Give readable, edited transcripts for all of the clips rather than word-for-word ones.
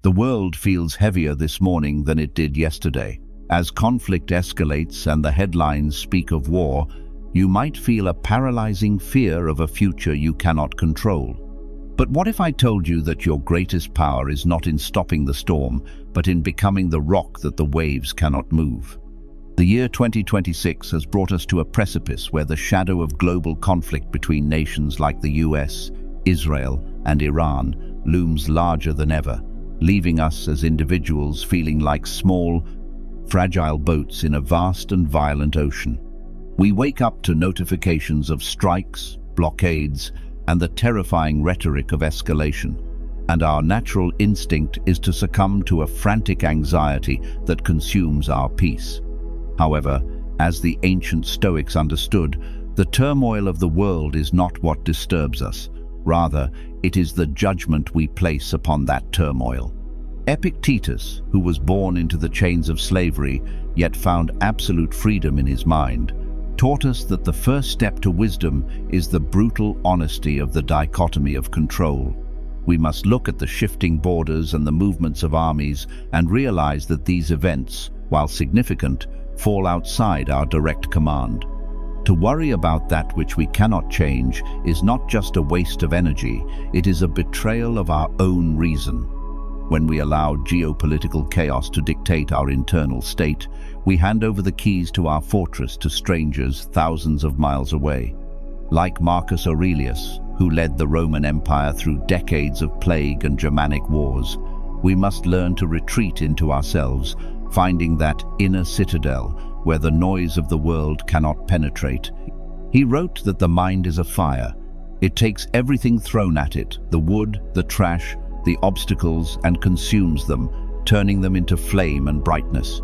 The world feels heavier this morning than it did yesterday. As conflict escalates and the headlines speak of war, you might feel a paralyzing fear of a future you cannot control. But what if I told you that your greatest power is not in stopping the storm, but in becoming the rock that the waves cannot move? The year 2026 has brought us to a precipice where the shadow of global conflict between nations like the US, Israel, and Iran looms larger than ever, leaving us as individuals feeling like small, fragile boats in a vast and violent ocean. We wake up to notifications of strikes, blockades, and the terrifying rhetoric of escalation, and our natural instinct is to succumb to a frantic anxiety that consumes our peace. However, as the ancient Stoics understood, the turmoil of the world is not what disturbs us. Rather, it is the judgment we place upon that turmoil. Epictetus, who was born into the chains of slavery, yet found absolute freedom in his mind, taught us that the first step to wisdom is the brutal honesty of the dichotomy of control. We must look at the shifting borders and the movements of armies and realize that these events, while significant, fall outside our direct command. To worry about that which we cannot change is not just a waste of energy, it is a betrayal of our own reason. When we allow geopolitical chaos to dictate our internal state, we hand over the keys to our fortress to strangers thousands of miles away. Like Marcus Aurelius, who led the Roman Empire through decades of plague and Germanic wars, we must learn to retreat into ourselves, finding that inner citadel where the noise of the world cannot penetrate. He wrote that the mind is a fire. It takes everything thrown at it, the wood, the trash, the obstacles, and consumes them, turning them into flame and brightness.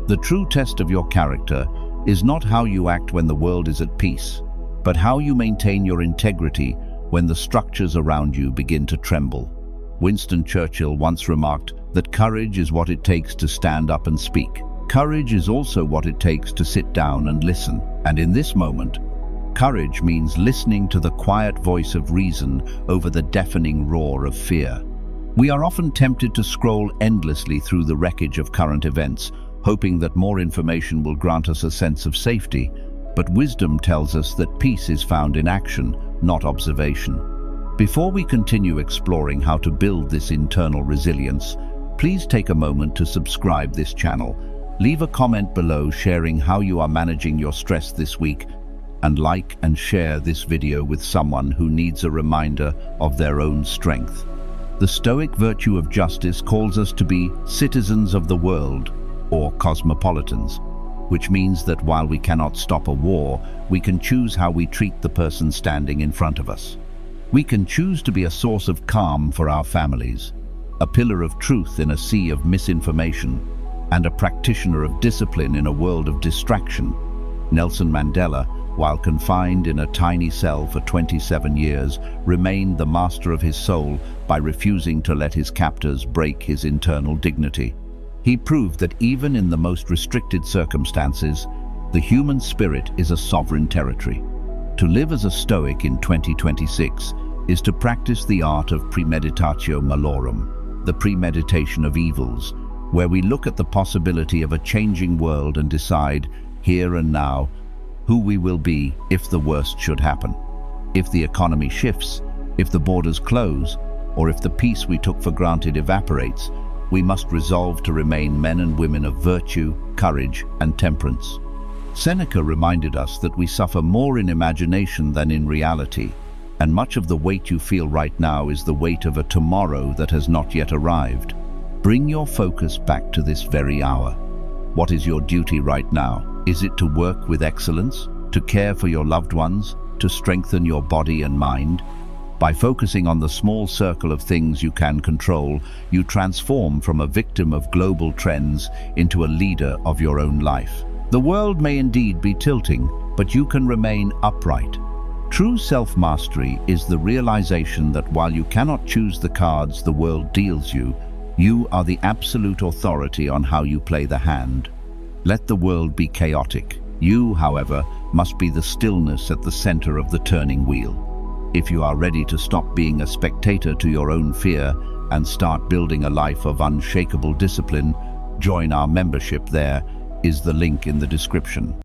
The true test of your character is not how you act when the world is at peace, but how you maintain your integrity when the structures around you begin to tremble. Winston Churchill once remarked that courage is what it takes to stand up and speak. Courage is also what it takes to sit down and listen. And in this moment, courage means listening to the quiet voice of reason over the deafening roar of fear. We are often tempted to scroll endlessly through the wreckage of current events, hoping that more information will grant us a sense of safety. But wisdom tells us that peace is found in action, not observation. Before we continue exploring how to build this internal resilience, please take a moment to subscribe this channel. Leave a comment below sharing how you are managing your stress this week, and like and share this video with someone who needs a reminder of their own strength. The Stoic virtue of justice calls us to be citizens of the world, or cosmopolitans, which means that while we cannot stop a war, we can choose how we treat the person standing in front of us. We can choose to be a source of calm for our families, a pillar of truth in a sea of misinformation, and a practitioner of discipline in a world of distraction. Nelson Mandela, while confined in a tiny cell for 27 years, remained the master of his soul by refusing to let his captors break his internal dignity. He proved that even in the most restricted circumstances, the human spirit is a sovereign territory. To live as a Stoic in 2026 is to practice the art of premeditatio malorum, the premeditation of evils, where we look at the possibility of a changing world and decide, here and now, who we will be if the worst should happen. If the economy shifts, if the borders close, or if the peace we took for granted evaporates, we must resolve to remain men and women of virtue, courage, and temperance. Seneca reminded us that we suffer more in imagination than in reality, and much of the weight you feel right now is the weight of a tomorrow that has not yet arrived. Bring your focus back to this very hour. What is your duty right now? Is it to work with excellence, to care for your loved ones, to strengthen your body and mind? By focusing on the small circle of things you can control, you transform from a victim of global trends into a leader of your own life. The world may indeed be tilting, but you can remain upright. True self-mastery is the realization that while you cannot choose the cards the world deals you, you are the absolute authority on how you play the hand. Let the world be chaotic. You, however, must be the stillness at the center of the turning wheel. If you are ready to stop being a spectator to your own fear and start building a life of unshakable discipline, join our membership. There is the link in the description.